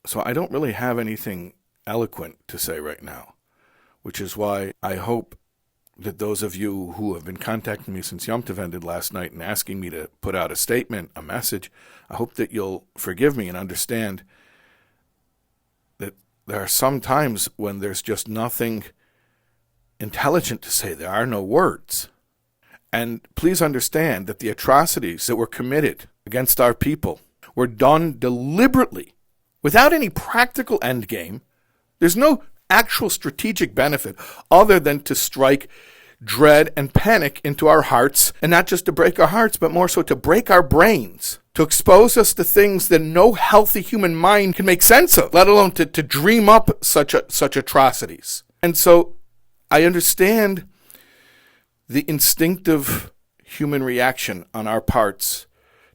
So I don't really have anything eloquent to say right now, which is why I hope that those of you who have been contacting me since Yom Tov ended last night and asking me to put out a statement, a message, I hope that you'll forgive me and understand that there are some times when there's just nothing intelligent to say. There are no words. And please understand that the atrocities that were committed against our people were done deliberately, without any practical end game. There's no actual strategic benefit other than to strike dread and panic into our hearts, and not just to break our hearts, but more so to break our brains, to expose us to things that no healthy human mind can make sense of, let alone to dream up such atrocities. And so I understand the instinctive human reaction on our parts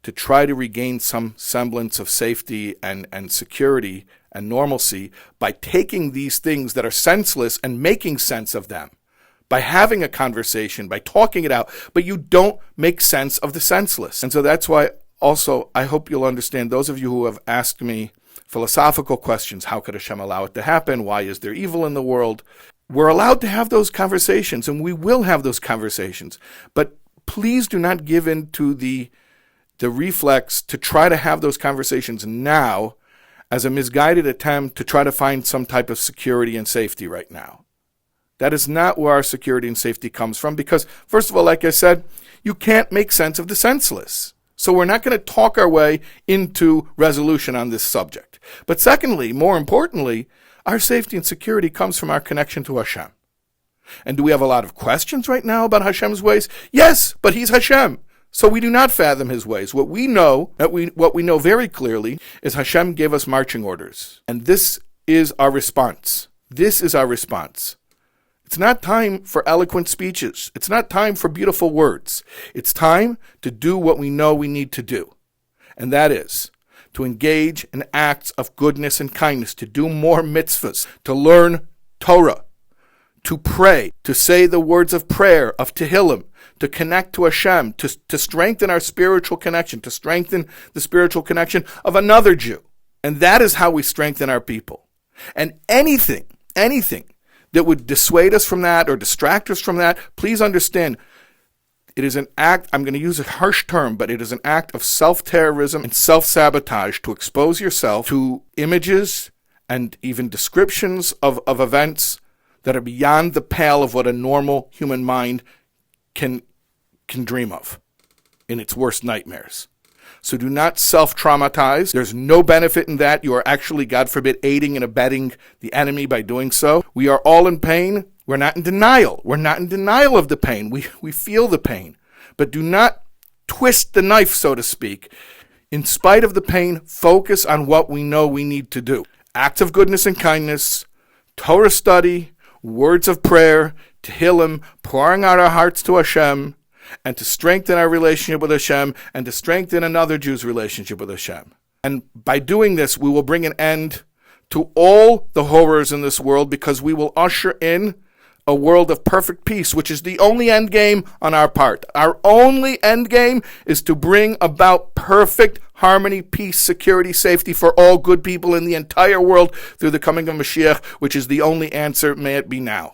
to try to regain some semblance of safety and security and normalcy by taking these things that are senseless and making sense of them, by having a conversation, by talking it out, but you don't make sense of the senseless. And so that's why also I hope you'll understand, those of you who have asked me philosophical questions, how could Hashem allow it to happen? Why is there evil in the world? We're allowed to have those conversations, and we will have those conversations. But please do not give in to the reflex to try to have those conversations now as a misguided attempt to try to find some type of security and safety right now. That is not where our security and safety comes from, because, first of all, like I said, you can't make sense of the senseless. So we're not going to talk our way into resolution on this subject. But secondly, more importantly, our safety and security comes from our connection to Hashem. And do we have a lot of questions right now about Hashem's ways? Yes, but He's Hashem. So we do not fathom His ways. What we know very clearly is Hashem gave us marching orders. And this is our response. This is our response. It's not time for eloquent speeches. It's not time for beautiful words. It's time to do what we know we need to do. And that is to engage in acts of goodness and kindness, to do more mitzvahs, to learn Torah, to pray, to say the words of prayer, of Tehillim, to connect to Hashem, to strengthen our spiritual connection, to strengthen the spiritual connection of another Jew. And that is how we strengthen our people. And anything that would dissuade us from that or distract us from that, please understand, it is an act, I'm going to use a harsh term, but it is an act of self-terrorism and self-sabotage to expose yourself to images and even descriptions of events that are beyond the pale of what a normal human mind can dream of in its worst nightmares. So do not self-traumatize. There's no benefit in that. You are actually, God forbid, aiding and abetting the enemy by doing so. We are all in pain. We're not in denial. We're not in denial of the pain. We feel the pain. But do not twist the knife, so to speak. In spite of the pain, focus on what we know we need to do. Acts of goodness and kindness, Torah study, words of prayer, Tehillim, pouring out our hearts to Hashem, and to strengthen our relationship with Hashem, and to strengthen another Jew's relationship with Hashem. And by doing this, we will bring an end to all the horrors in this world, because we will usher in a world of perfect peace, which is the only end game on our part. Our only end game is to bring about perfect harmony, peace, security, safety for all good people in the entire world through the coming of Mashiach, which is the only answer. May it be now.